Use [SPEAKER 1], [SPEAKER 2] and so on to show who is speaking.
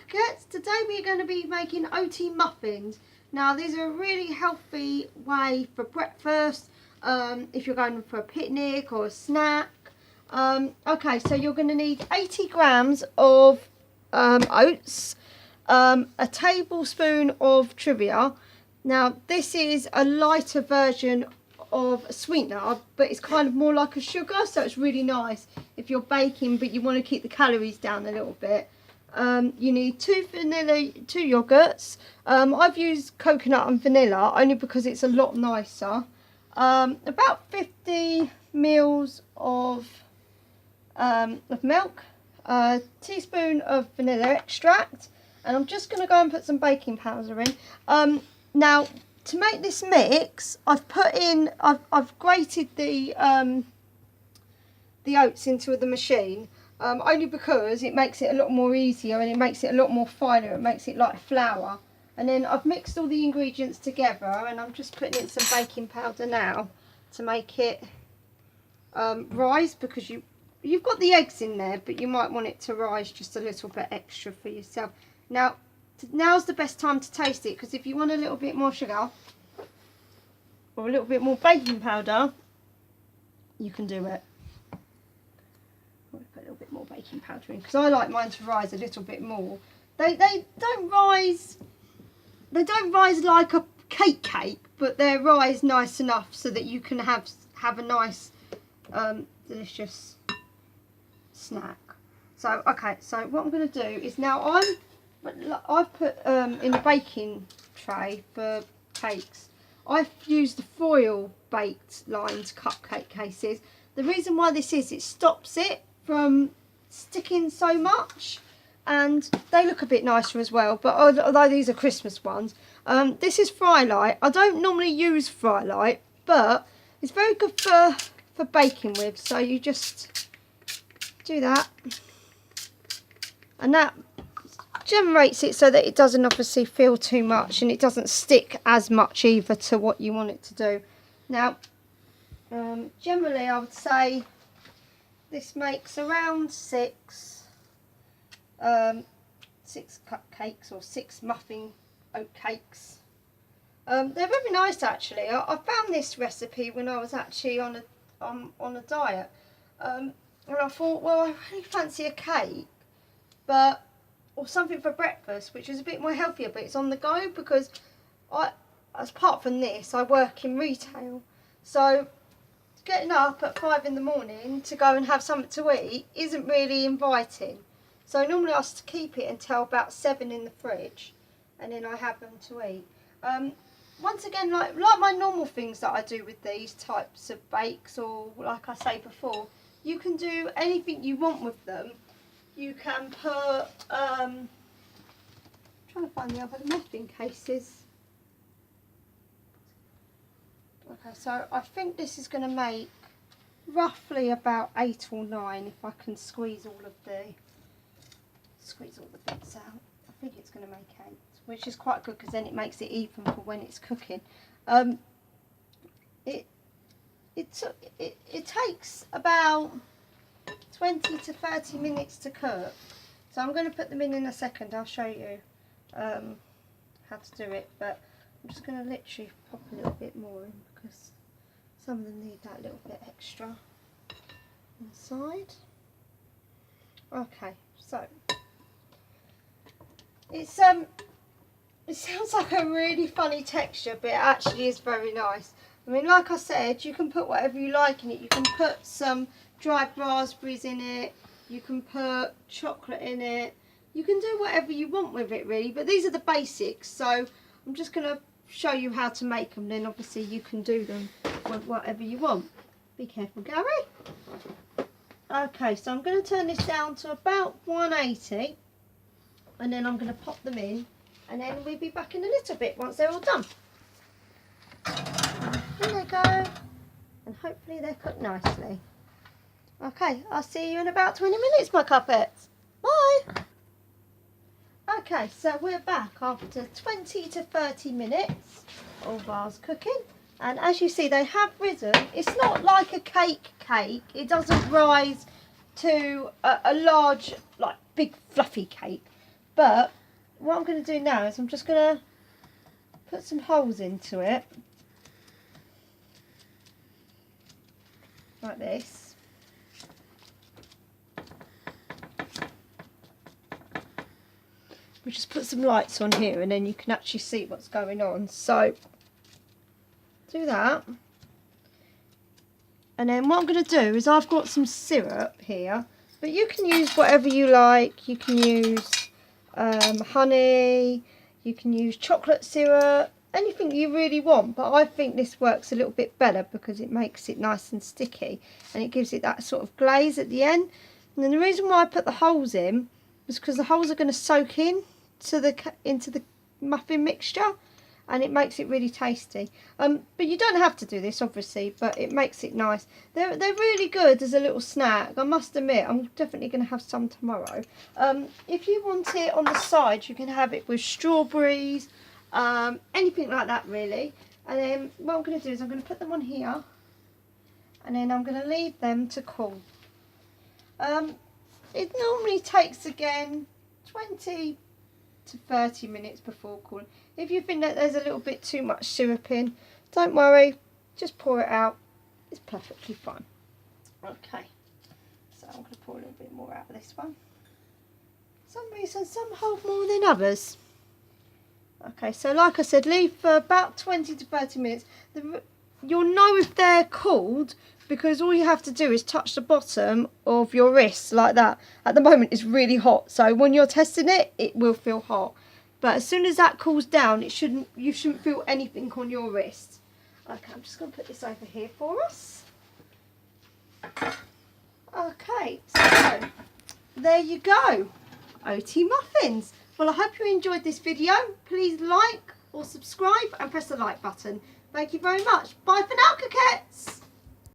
[SPEAKER 1] Cupcakes. Today we're going to be making oaty muffins. Now these are a really healthy way for breakfast, if you're going for a picnic or a snack. Okay, so you're going to need 80 grams of oats, a tablespoon of Truvia. Now this is a lighter version of a sweetener, but it's kind of more like a sugar, so it's really nice if you're baking but you want to keep the calories down a little bit. You need two yogurts. I've used coconut and vanilla only because it's a lot nicer. About 50 mils of milk, a teaspoon of vanilla extract, and I'm just going to go and put some baking powder in. Now to make this mix, I've grated the oats into the machine, only because it makes it a lot more easier and it makes it a lot more finer. It makes it like flour. And then I've mixed all the ingredients together, and I'm just putting in some baking powder now to make it rise, because you've got the eggs in there, but you might want it to rise just a little bit extra for yourself. Now's the best time to taste it, because if you want a little bit more sugar or a little bit more baking powder, you can do it. I'm going to put a little bit more baking powder in, because I like mine to rise a little bit more. They don't rise like a cake, but they rise nice enough so that you can have a nice delicious snack. So okay, so what I'm going to do is, now I've put in the baking tray for cakes, I've used the foil baked lined cupcake cases. The reason why this is, it stops it from sticking so much, and they look a bit nicer as well. But although these are Christmas ones, this is Frylight. I don't normally use Frylight, but it's very good for baking with. So you just do that, and that generates it so that it doesn't obviously feel too much, and it doesn't stick as much either to what you want it to do. Now generally I would say this makes around six cupcakes, or 6 muffin oat cakes. They're very nice actually. I found this recipe when I was actually on a diet, and I thought, well, I really fancy a cake, or something for breakfast which is a bit more healthier, but it's on the go, because apart from this, I work in retail, so getting up at 5 in the morning to go and have something to eat isn't really inviting. So normally I keep it until about 7 in the fridge, and then I have them to eat. Once again, like my normal things that I do with these types of bakes, or like I say before, you can do anything you want with them. You can put, I'm trying to find the other muffin cases. Okay, so I think this is going to make roughly about 8 or 9 if I can squeeze all the bits out. I think it's going to make 8, which is quite good, because then it makes it even for when it's cooking. It takes about 20 to 30 minutes to cook, so I'm going to put them in a second. I'll show you how to do it, but I'm just going to literally pop a little bit more in, because some of them need that little bit extra inside. Okay, so it sounds like a really funny texture, but it actually is very nice. I mean, like I said, you can put whatever you like in it. You can put some dried raspberries in it, you can put chocolate in it, you can do whatever you want with it really, but these are the basics, so I'm just going to show you how to make them, then obviously you can do them with whatever you want. Be careful, Gary. Okay, so I'm going to turn this down to about 180, and then I'm going to pop them in, and then we'll be back in a little bit once they're all done. Here they go, and hopefully they're cooked nicely. Okay, I'll see you in about 20 minutes, my Cuppets. Bye. Okay, so we're back after 20 to 30 minutes of ours cooking. And as you see, they have risen. It's not like a cake. It doesn't rise to a large, like big fluffy cake. But what I'm going to do now is I'm just going to put some holes into it. Like this. We just put some lights on here and then you can actually see what's going on. So, do that. And then what I'm going to do is I've got some syrup here. But you can use whatever you like. You can use honey. You can use chocolate syrup. Anything you really want. But I think this works a little bit better because it makes it nice and sticky. And it gives it that sort of glaze at the end. And then the reason why I put the holes in is because the holes are going to soak in to into the muffin mixture, and it makes it really tasty. But you don't have to do this, obviously, but it makes it nice. They're really good as a little snack. I must admit, I'm definitely going to have some tomorrow. If you want it on the side, you can have it with strawberries, anything like that, really. And then what I'm going to do is I'm going to put them on here, and then I'm going to leave them to cool. It normally takes, again, 20 to 30 minutes before cooling. If you think that there's a little bit too much syrup in, don't worry, just pour it out. It's perfectly fine. Okay, so I'm going to pour a little bit more out of this one. For some reason, some hold more than others. Okay, so like I said, leave for about 20 to 30 minutes. You'll know if they're cooled because all you have to do is touch the bottom of your wrist like that. At the moment it's really hot, so when you're testing it, it will feel hot. But as soon as that cools down, you shouldn't feel anything on your wrist. Okay, I'm just going to put this over here for us. Okay, so there you go. OT muffins. Well, I hope you enjoyed this video. Please like or subscribe and press the like button. Thank you very much. Bye for now, coquettes.